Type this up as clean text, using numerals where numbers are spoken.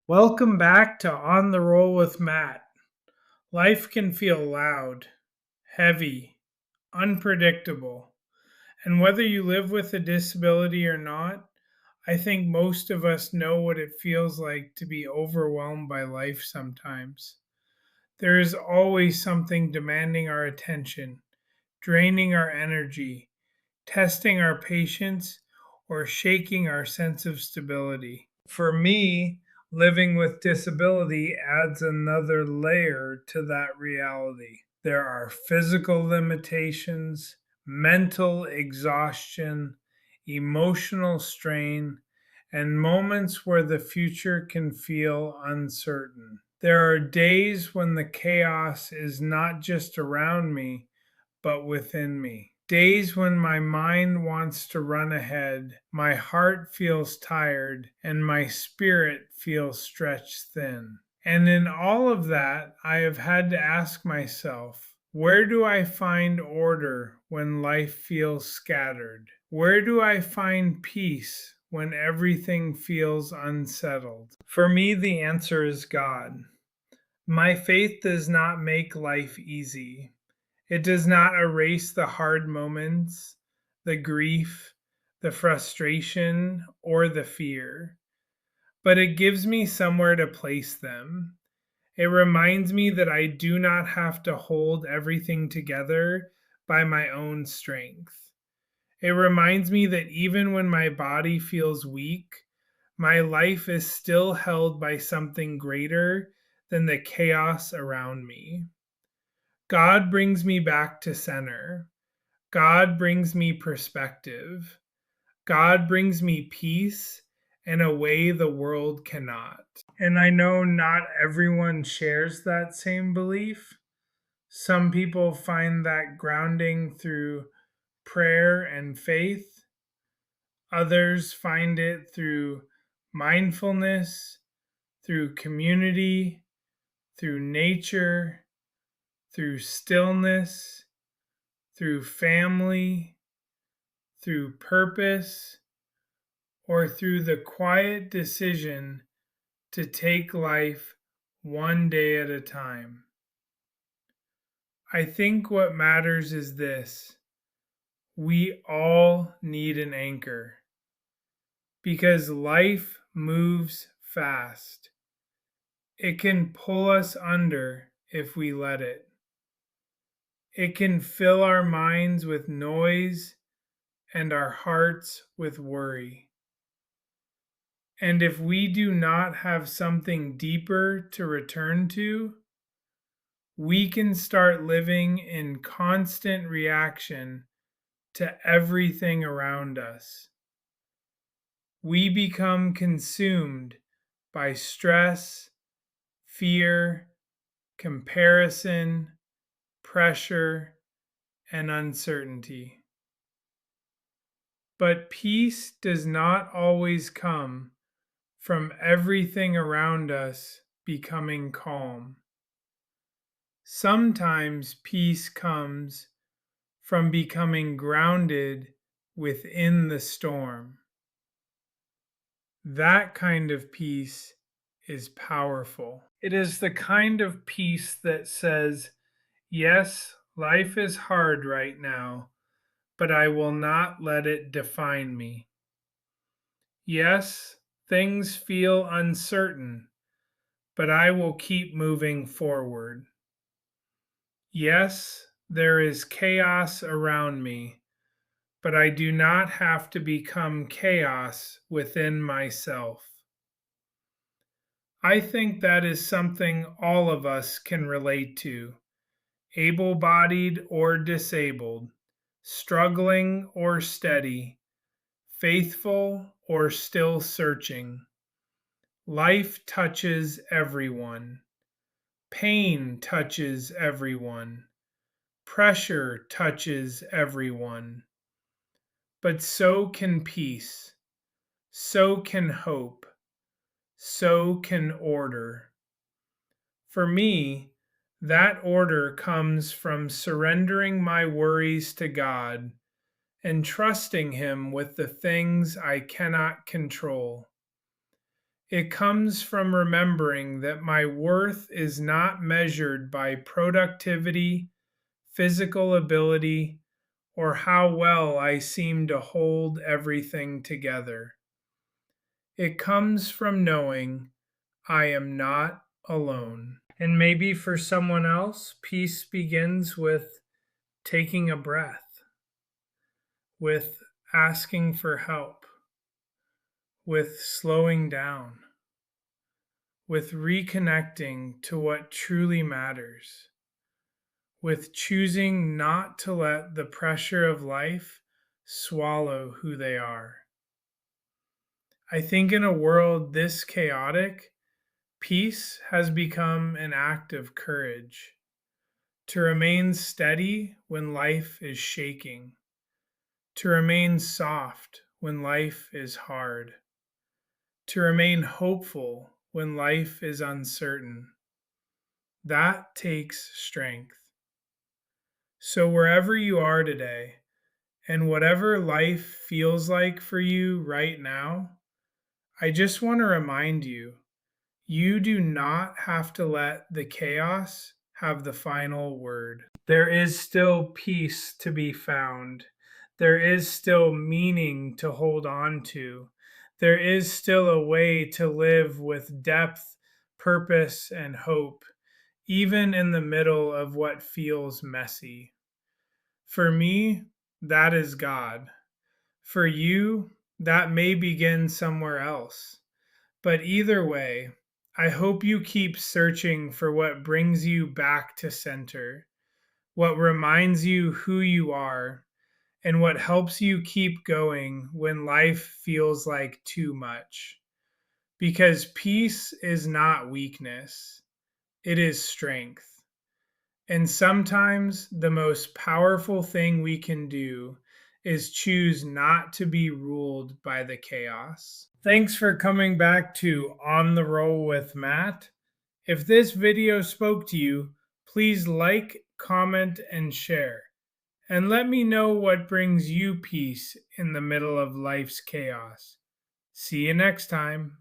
Welcome back to On the Roll with Matt. Life can feel loud, heavy, unpredictable, and whether you live with a disability or not, I think most of us know what it feels like to be overwhelmed by life sometimes. There is always something demanding our attention, draining our energy, testing our patience, or shaking our sense of stability. For me, living with disability adds another layer to that reality. There are physical limitations, mental exhaustion, emotional strain, and moments where the future can feel uncertain. There are days when the chaos is not just around me, but within me. Days when my mind wants to run ahead, my heart feels tired, and my spirit feels stretched thin. And in all of that, I have had to ask myself, where do I find order when life feels scattered? Where do I find peace when everything feels unsettled? For me, the answer is God. My faith does not make life easy. It does not erase the hard moments, the grief, the frustration, or the fear, but it gives me somewhere to place them. It reminds me that I do not have to hold everything together by my own strength. It reminds me that even when my body feels weak, my life is still held by something greater than the chaos around me. God brings me back to center. God brings me perspective. God brings me peace in a way the world cannot. And I know not everyone shares that same belief. Some people find that grounding through prayer and faith. Others find it through mindfulness, through community, through nature, through stillness, through family, through purpose, or through the quiet decision to take life one day at a time. I think what matters is this: we all need an anchor because life moves fast. It can pull us under if we let it. It can fill our minds with noise and our hearts with worry. And if we do not have something deeper to return to, we can start living in constant reaction to everything around us. We become consumed by stress, fear, comparison, pressure, and uncertainty. But peace does not always come from everything around us becoming calm. Sometimes peace comes from becoming grounded within the storm. That kind of peace is powerful. It is the kind of peace that says, yes, life is hard right now, but I will not let it define me. Yes, things feel uncertain, but I will keep moving forward. Yes, there is chaos around me, but I do not have to become chaos within myself. I think that is something all of us can relate to, able bodied or disabled, struggling or steady, faithful or still searching. Life touches everyone. Pain touches everyone. Pressure touches everyone. But so can peace. So can hope. So can order. For me, that order comes from surrendering my worries to God and trusting Him with the things I cannot control. It comes from remembering that my worth is not measured by productivity, physical ability, or how well I seem to hold everything together. It comes from knowing I am not alone. And maybe for someone else, peace begins with taking a breath, with asking for help, with slowing down, with reconnecting to what truly matters, with choosing not to let the pressure of life swallow who they are. I think in a world this chaotic, peace has become an act of courage to remain steady when life is shaking, to remain soft when life is hard, to remain hopeful when life is uncertain. That takes strength. So, wherever you are today, and whatever life feels like for you right now, I just want to remind you you do not have to let the chaos have the final word. There is still peace to be found. There is still meaning to hold on to. There is still a way to live with depth, purpose, and hope, even in the middle of what feels messy. For me, that is God. For you, that may begin somewhere else. But either way, I hope you keep searching for what brings you back to center, what reminds you who you are, and what helps you keep going when life feels like too much. Because peace is not weakness, it is strength. And sometimes the most powerful thing we can do is choose not to be ruled by the chaos. Thanks for coming back to On the Roll with Matt. If this video spoke to you, please like, comment, and share. And let me know what brings you peace in the middle of life's chaos. See you next time.